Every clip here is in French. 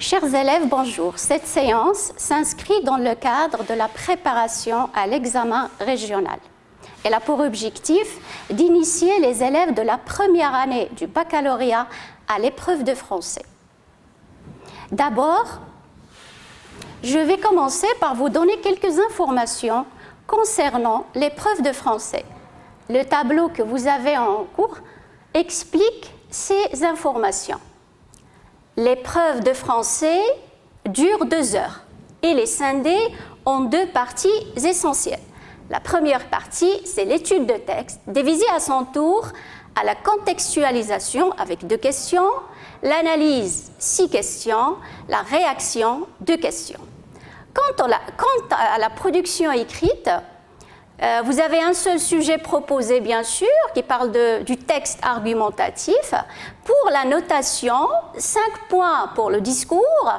Chers élèves, bonjour. Cette séance s'inscrit dans le cadre de la préparation à l'examen régional. Elle a pour objectif d'initier les élèves de la première année du baccalauréat à l'épreuve de français. D'abord, je vais commencer par vous donner quelques informations concernant l'épreuve de français. Le tableau que vous avez en cours explique ces informations. L'épreuve de français dure 2 heures. Elle est scindée en 2 parties essentielles. La première partie, c'est l'étude de texte, divisée à son tour à la contextualisation avec 2 questions, l'analyse 6 questions, la réaction 2 questions. Quant à la production écrite, vous avez un seul sujet proposé, bien sûr, qui parle du texte argumentatif. Pour la notation, 5 points pour le discours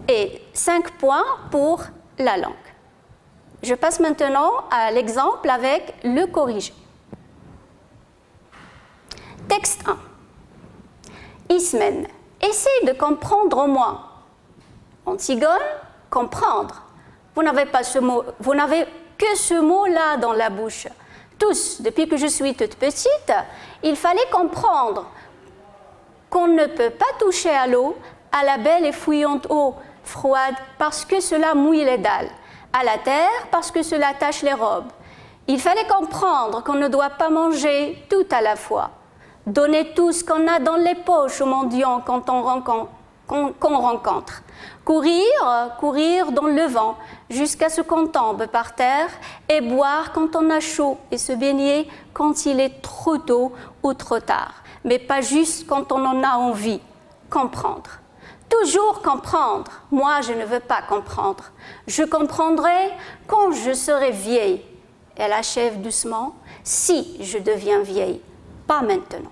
et 5 points pour la langue. Je passe maintenant à l'exemple avec le corrigé. Texte 1. Ismen, essaye de comprendre au moins. Antigone, comprendre. Vous n'avez pas ce mot, vous n'avez que ce mot-là dans la bouche. Tous, depuis que je suis toute petite, il fallait comprendre qu'on ne peut pas toucher à l'eau, à la belle et fouillante eau froide, parce que cela mouille les dalles, à la terre, parce que cela tache les robes. Il fallait comprendre qu'on ne doit pas manger tout à la fois, donner tout ce qu'on a dans les poches aux mendiants qu'on rencontre. Courir dans le vent jusqu'à ce qu'on tombe par terre et boire quand on a chaud et se baigner quand il est trop tôt ou trop tard, mais pas juste quand on en a envie. Comprendre. Toujours comprendre. Moi, je ne veux pas comprendre. Je comprendrai quand je serai vieille. Elle achève doucement. Si je deviens vieille, pas maintenant.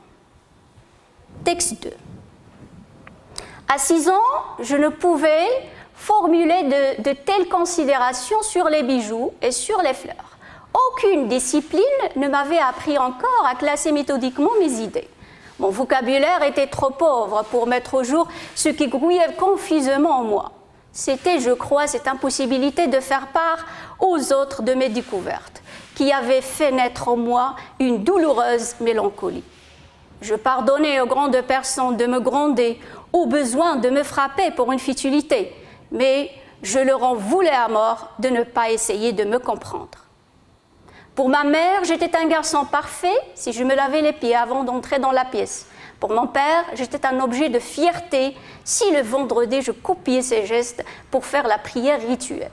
Texte 2. À 6 ans, je ne pouvais formuler de telles considérations sur les bijoux et sur les fleurs. Aucune discipline ne m'avait appris encore à classer méthodiquement mes idées. Mon vocabulaire était trop pauvre pour mettre au jour ce qui grouillait confusément en moi. C'était, je crois, cette impossibilité de faire part aux autres de mes découvertes, qui avait fait naître en moi une douloureuse mélancolie. Je pardonnais aux grandes personnes de me gronder, au besoin de me frapper pour une futilité, mais je leur en voulais à mort de ne pas essayer de me comprendre. Pour ma mère, j'étais un garçon parfait si je me lavais les pieds avant d'entrer dans la pièce. Pour mon père, j'étais un objet de fierté si le vendredi je copiais ses gestes pour faire la prière rituelle.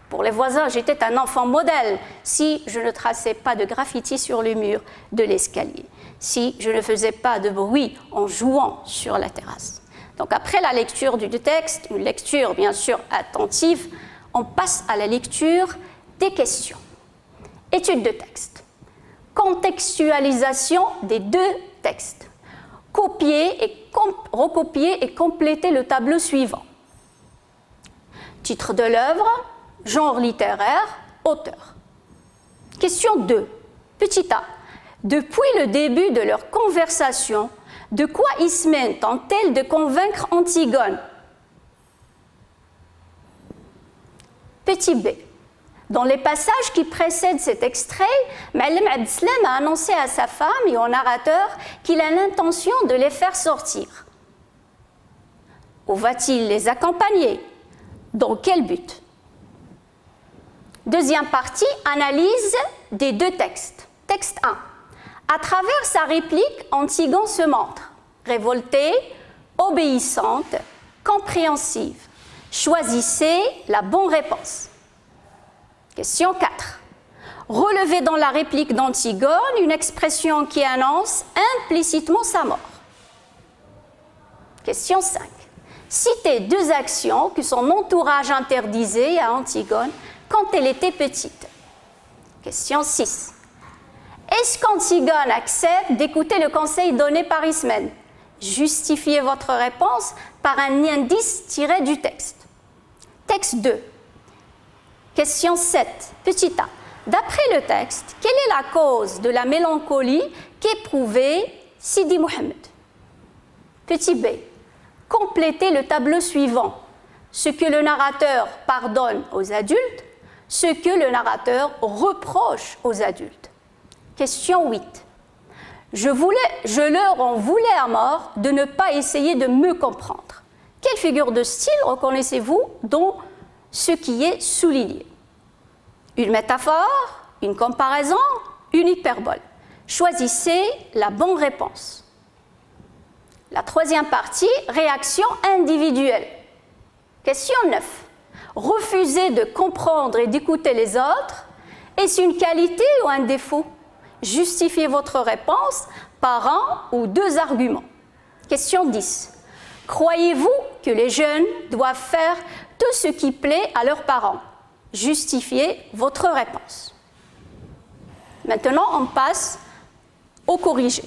Pour les voisins, j'étais un enfant modèle si je ne traçais pas de graffiti sur le mur de l'escalier, si je ne faisais pas de bruit en jouant sur la terrasse. Donc après la lecture du texte, une lecture bien sûr attentive, on passe à la lecture des questions. Étude de texte. Contextualisation des 2 textes. Recopier et compléter le tableau suivant. Titre de l'œuvre, genre littéraire, auteur. Question 2. Petit a. Depuis le début de leur conversation, de quoi Ismène tente-t-elle de convaincre Antigone? Petit b. Dans les passages qui précèdent cet extrait, Ma'alem Abdeslam a annoncé à sa femme et au narrateur qu'il a l'intention de les faire sortir. Où va-t-il les accompagner? Dans quel but? Deuxième partie, analyse des 2 textes. Texte 1. À travers sa réplique, Antigone se montre révoltée, obéissante, compréhensive. Choisissez la bonne réponse. Question 4. Relevez dans la réplique d'Antigone une expression qui annonce implicitement sa mort. Question 5. Citez 2 actions que son entourage interdisait à Antigone quand elle était petite. Question 6. Est-ce qu'Antigone accepte d'écouter le conseil donné par Ismène? Justifiez votre réponse par un indice tiré du texte. Texte 2. Question 7. Petit a. D'après le texte, quelle est la cause de la mélancolie qu'éprouvait Sidi Mohamed? Petit b. complétez le tableau suivant. Ce que le narrateur pardonne aux adultes, ce que le narrateur reproche aux adultes. Question 8. Je leur en voulais à mort de ne pas essayer de me comprendre. Quelle figure de style reconnaissez-vous dans ce qui est souligné? Une métaphore, une comparaison, une hyperbole. Choisissez la bonne réponse. La troisième partie, réaction individuelle. Question 9. Refuser de comprendre et d'écouter les autres, est-ce une qualité ou un défaut? Justifiez votre réponse par un ou deux arguments. Question 10. Croyez-vous que les jeunes doivent faire tout ce qui plaît à leurs parents? Justifiez votre réponse. Maintenant, on passe au corrigé.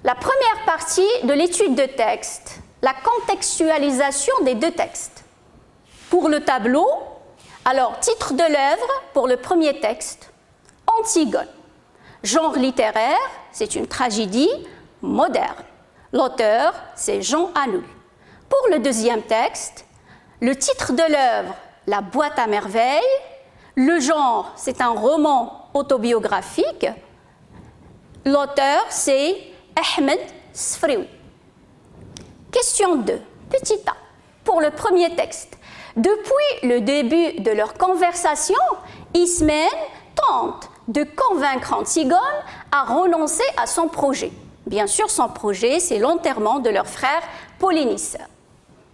La première partie de l'étude de texte, la contextualisation des deux textes. Pour le tableau, alors titre de l'œuvre pour le premier texte, Antigone. Genre littéraire, c'est une tragédie moderne. L'auteur, c'est Jean Anouilh. Pour le deuxième texte, le titre de l'œuvre, La boîte à merveilles. Le genre, c'est un roman autobiographique. L'auteur, c'est Ahmed Sfrioui. Question 2, petit a. Pour le premier texte, depuis le début de leur conversation, Ismène tente de convaincre Antigone à renoncer à son projet. Bien sûr, son projet, c'est l'enterrement de leur frère Polynice.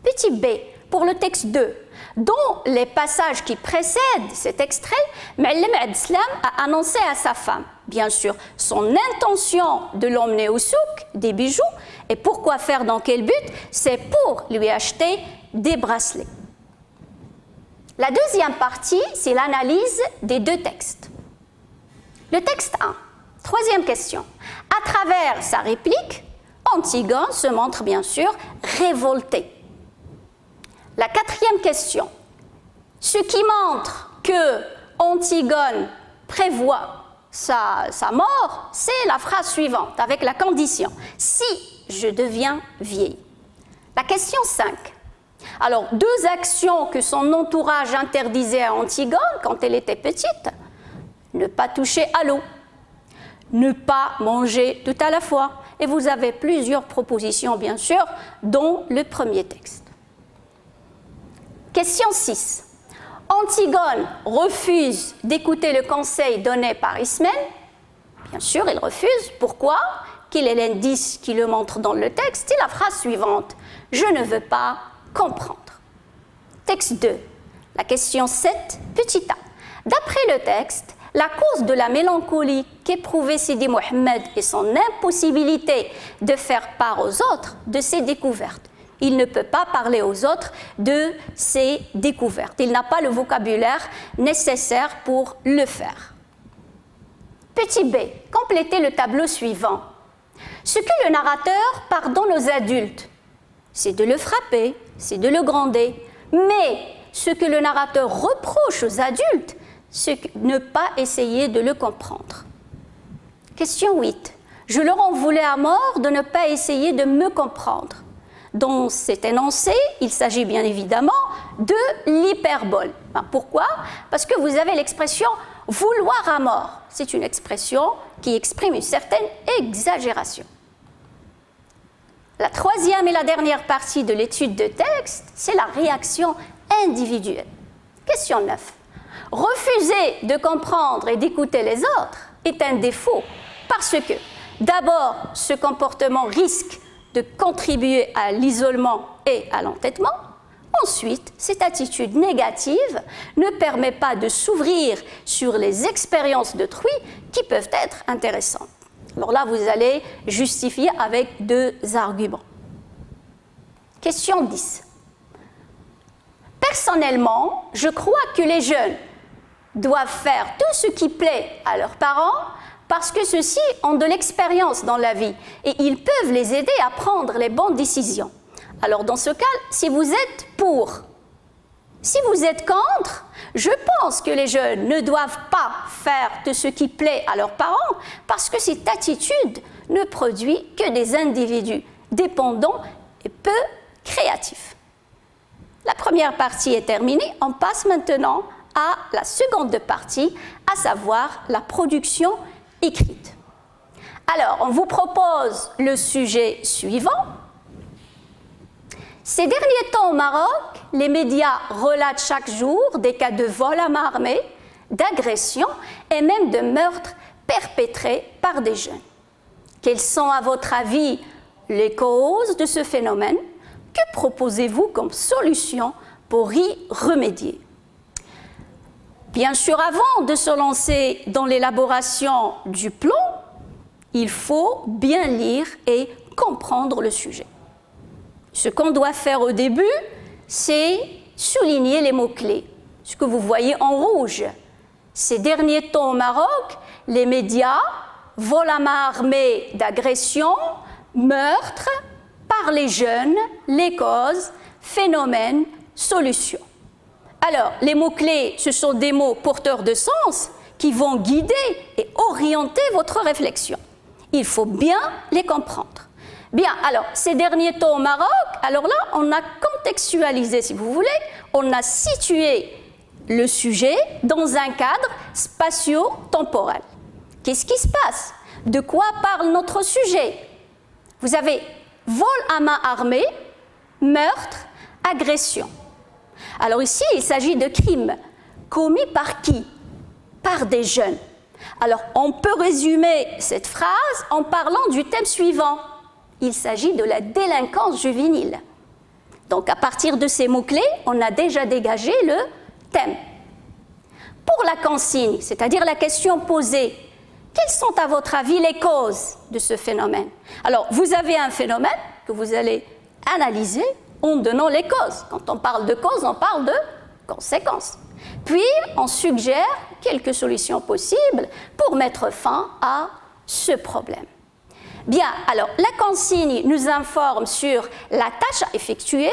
Petit b, pour le texte 2, dont les passages qui précèdent cet extrait, Ma'alem Abdeslam a annoncé à sa femme, bien sûr, son intention de l'emmener au souk, des bijoux, et pourquoi faire, dans quel but? C'est pour lui acheter des bracelets. La deuxième partie, c'est l'analyse des deux textes. Le texte 1, troisième question. À travers sa réplique, Antigone se montre bien sûr révoltée. La quatrième question. Ce qui montre que Antigone prévoit sa mort, c'est la phrase suivante, avec la condition « si je deviens vieille ». La question 5. Alors, deux actions que son entourage interdisait à Antigone quand elle était petite. Ne pas toucher à l'eau, ne pas manger tout à la fois. Et vous avez plusieurs propositions, bien sûr, dans le premier texte. Question 6. Antigone refuse d'écouter le conseil donné par Ismène. Bien sûr, il refuse. Pourquoi? Quel est l'indice qui le montre dans le texte? C'est la phrase suivante. Je ne veux pas comprendre. Texte 2. La question 7, petit a. D'après le texte, la cause de la mélancolie qu'éprouvait Sidi Mohammed et son impossibilité de faire part aux autres de ses découvertes. Il ne peut pas parler aux autres de ses découvertes. Il n'a pas le vocabulaire nécessaire pour le faire. Petit b, complétez le tableau suivant. Ce que le narrateur pardonne aux adultes, c'est de le frapper, c'est de le gronder. Mais ce que le narrateur reproche aux adultes, c'est ne pas essayer de le comprendre. Question 8. Je leur en voulais à mort de ne pas essayer de me comprendre. Dans cet énoncé, il s'agit bien évidemment de l'hyperbole. Pourquoi? Parce que vous avez l'expression « vouloir à mort ». C'est une expression qui exprime une certaine exagération. La troisième et la dernière partie de l'étude de texte, c'est la réaction individuelle. Question 9. Refuser de comprendre et d'écouter les autres est un défaut parce que, d'abord, ce comportement risque de contribuer à l'isolement et à l'entêtement. Ensuite, cette attitude négative ne permet pas de s'ouvrir sur les expériences d'autrui qui peuvent être intéressantes. Alors là, vous allez justifier avec deux arguments. Question 10. Personnellement, je crois que les jeunes doivent faire tout ce qui plaît à leurs parents parce que ceux-ci ont de l'expérience dans la vie et ils peuvent les aider à prendre les bonnes décisions. Alors dans ce cas, si vous êtes pour, si vous êtes contre, je pense que les jeunes ne doivent pas faire tout ce qui plaît à leurs parents parce que cette attitude ne produit que des individus dépendants et peu créatif. La première partie est terminée, on passe maintenant à la seconde partie, à savoir la production écrite. Alors, on vous propose le sujet suivant. Ces derniers temps au Maroc, les médias relatent chaque jour des cas de vol à main armée, d'agressions et même de meurtres perpétrés par des jeunes. Quelles sont, à votre avis, les causes de ce phénomène? Que proposez-vous comme solution pour y remédier? Bien sûr, avant de se lancer dans l'élaboration du plan, il faut bien lire et comprendre le sujet. Ce qu'on doit faire au début, c'est souligner les mots-clés, ce que vous voyez en rouge. Ces derniers temps au Maroc, les médias, vol à main armée d'agression, meurtres par les jeunes, les causes, phénomènes, solutions. Alors, les mots-clés, ce sont des mots porteurs de sens qui vont guider et orienter votre réflexion. Il faut bien les comprendre. Bien, alors, ces derniers temps au Maroc, alors là, on a contextualisé, si vous voulez, on a situé le sujet dans un cadre spatio-temporel. Qu'est-ce qui se passe? De quoi parle notre sujet? Vous avez vol à main armée, meurtre, agression. Alors ici, il s'agit de crimes commis par qui? Par des jeunes. Alors, on peut résumer cette phrase en parlant du thème suivant. Il s'agit de la délinquance juvénile. Donc, à partir de ces mots-clés, on a déjà dégagé le thème. Pour la consigne, c'est-à-dire la question posée, quelles sont à votre avis les causes de ce phénomène? Alors, vous avez un phénomène que vous allez analyser en donnant les causes. Quand on parle de causes, on parle de conséquences. Puis, on suggère quelques solutions possibles pour mettre fin à ce problème. Bien, alors, la consigne nous informe sur la tâche à effectuer.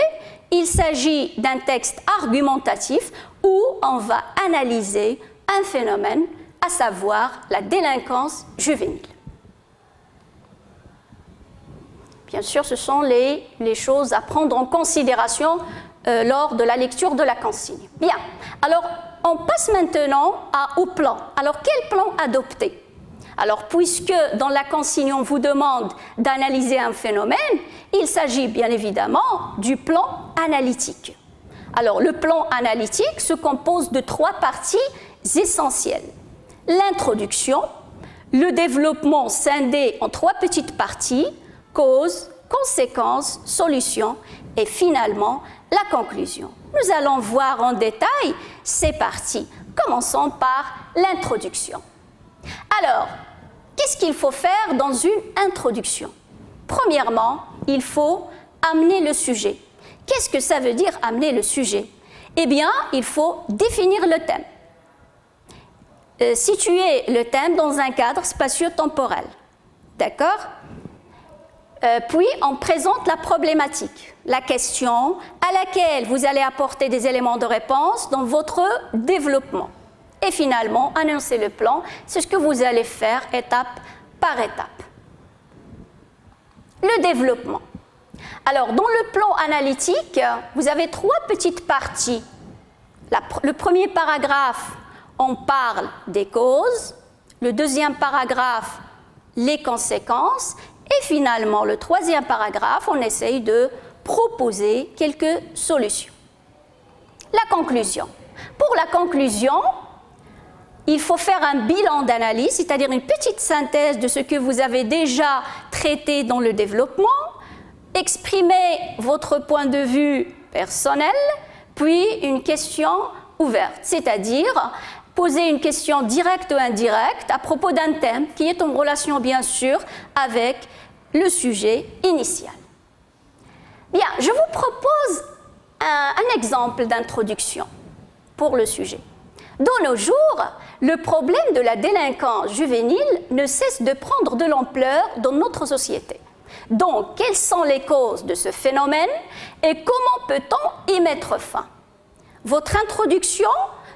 Il s'agit d'un texte argumentatif où on va analyser un phénomène, à savoir la délinquance juvénile. Bien sûr, ce sont les choses à prendre en considération lors de la lecture de la consigne. Bien, alors on passe maintenant au plan. Alors quel plan adopter? Alors puisque dans la consigne on vous demande d'analyser un phénomène, il s'agit bien évidemment du plan analytique. Alors le plan analytique se compose de 3 parties essentielles. L'introduction, le développement scindé en 3 petites parties, cause, conséquence, solution et finalement la conclusion. Nous allons voir en détail ces parties. Commençons par l'introduction. Alors, qu'est-ce qu'il faut faire dans une introduction? Premièrement, il faut amener le sujet. Qu'est-ce que ça veut dire amener le sujet? Eh bien, il faut définir le thème. Situer le thème dans un cadre spatio-temporel. D'accord? Puis, on présente la problématique, la question à laquelle vous allez apporter des éléments de réponse dans votre développement. Et finalement, annoncer le plan, c'est ce que vous allez faire étape par étape. Le développement. Alors, dans le plan analytique, vous avez 3 petites parties. Le premier paragraphe, on parle des causes. Le deuxième paragraphe, les conséquences. Et finalement, le 3e paragraphe, on essaye de proposer quelques solutions. La conclusion. Pour la conclusion, il faut faire un bilan d'analyse, c'est-à-dire une petite synthèse de ce que vous avez déjà traité dans le développement, exprimer votre point de vue personnel, puis une question ouverte, c'est-à-dire poser une question directe ou indirecte à propos d'un thème qui est en relation bien sûr avec le sujet initial. Bien, je vous propose un exemple d'introduction pour le sujet. De nos jours, le problème de la délinquance juvénile ne cesse de prendre de l'ampleur dans notre société. Donc, quelles sont les causes de ce phénomène et comment peut-on y mettre fin? Votre introduction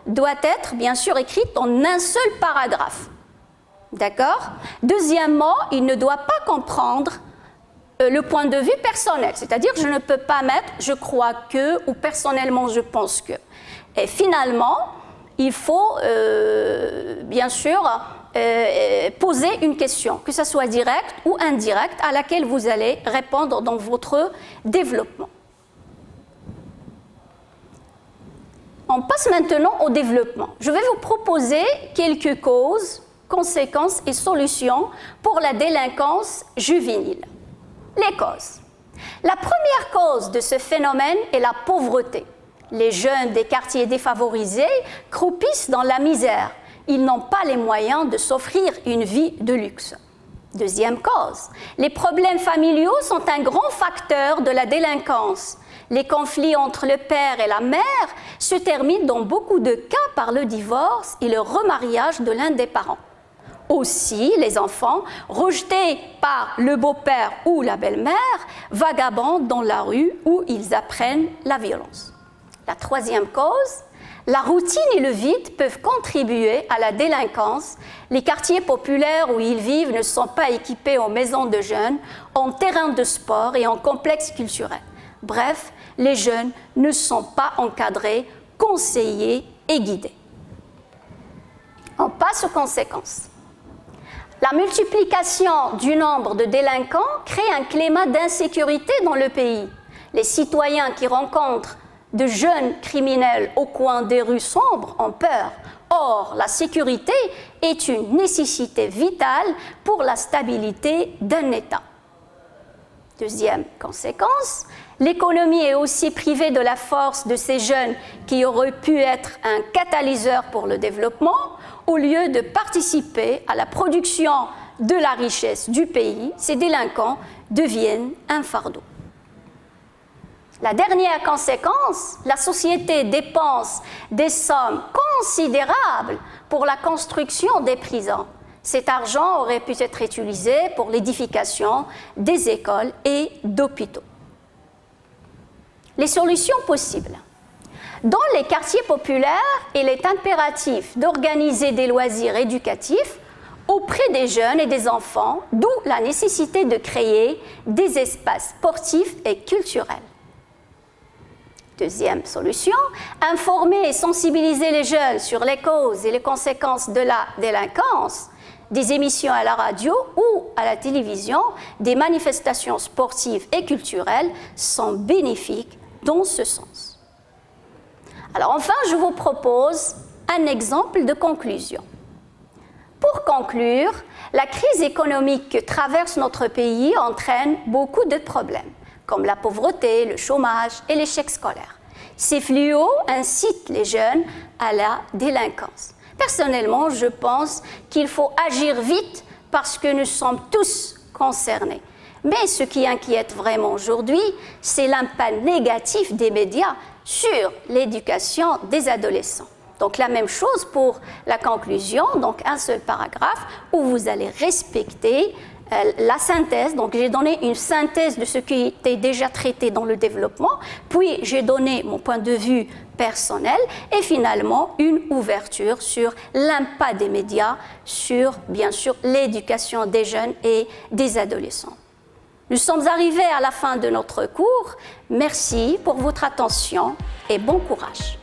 doit être bien sûr écrite en un seul paragraphe. D'accord? Deuxièmement, il ne doit pas comprendre le point de vue personnel, c'est-à-dire je ne peux pas mettre « je crois que » ou « personnellement je pense que ». Et finalement, il faut bien sûr poser une question, que ce soit directe ou indirecte, à laquelle vous allez répondre dans votre développement. On passe maintenant au développement. Je vais vous proposer quelques causes, conséquences et solutions pour la délinquance juvénile. Les causes. La première cause de ce phénomène est la pauvreté. Les jeunes des quartiers défavorisés croupissent dans la misère. Ils n'ont pas les moyens de s'offrir une vie de luxe. Deuxième cause. Les problèmes familiaux sont un grand facteur de la délinquance. Les conflits entre le père et la mère se terminent dans beaucoup de cas par le divorce et le remariage de l'un des parents. Aussi, les enfants, rejetés par le beau-père ou la belle-mère, vagabondent dans la rue où ils apprennent la violence. La troisième cause, la routine et le vide peuvent contribuer à la délinquance. Les quartiers populaires où ils vivent ne sont pas équipés en maisons de jeunes, en terrains de sport et en complexes culturels. Bref, les jeunes ne sont pas encadrés, conseillés et guidés. On passe aux conséquences. La multiplication du nombre de délinquants crée un climat d'insécurité dans le pays. Les citoyens qui rencontrent de jeunes criminels au coin des rues sombres ont peur. Or, la sécurité est une nécessité vitale pour la stabilité d'un État. Deuxième conséquence, l'économie est aussi privée de la force de ces jeunes qui auraient pu être un catalyseur pour le développement. Au lieu de participer à la production de la richesse du pays, ces délinquants deviennent un fardeau. La dernière conséquence, la société dépense des sommes considérables pour la construction des prisons. Cet argent aurait pu être utilisé pour l'édification des écoles et d'hôpitaux. Les solutions possibles. Dans les quartiers populaires, il est impératif d'organiser des loisirs éducatifs auprès des jeunes et des enfants, d'où la nécessité de créer des espaces sportifs et culturels. Deuxième solution, informer et sensibiliser les jeunes sur les causes et les conséquences de la délinquance. Des émissions à la radio ou à la télévision, des manifestations sportives et culturelles sont bénéfiques dans ce sens. Alors enfin, je vous propose un exemple de conclusion. Pour conclure, la crise économique que traverse notre pays entraîne beaucoup de problèmes, comme la pauvreté, le chômage et l'échec scolaire. Ces fléaux incitent les jeunes à la délinquance. Personnellement, je pense qu'il faut agir vite parce que nous sommes tous concernés. Mais ce qui inquiète vraiment aujourd'hui, c'est l'impact négatif des médias sur l'éducation des adolescents. Donc la même chose pour la conclusion, donc un seul paragraphe où vous allez respecter la synthèse. Donc j'ai donné une synthèse de ce qui était déjà traité dans le développement, puis j'ai donné mon point de vue personnel et finalement une ouverture sur l'impact des médias sur, bien sûr, l'éducation des jeunes et des adolescents. Nous sommes arrivés à la fin de notre cours. Merci pour votre attention et bon courage.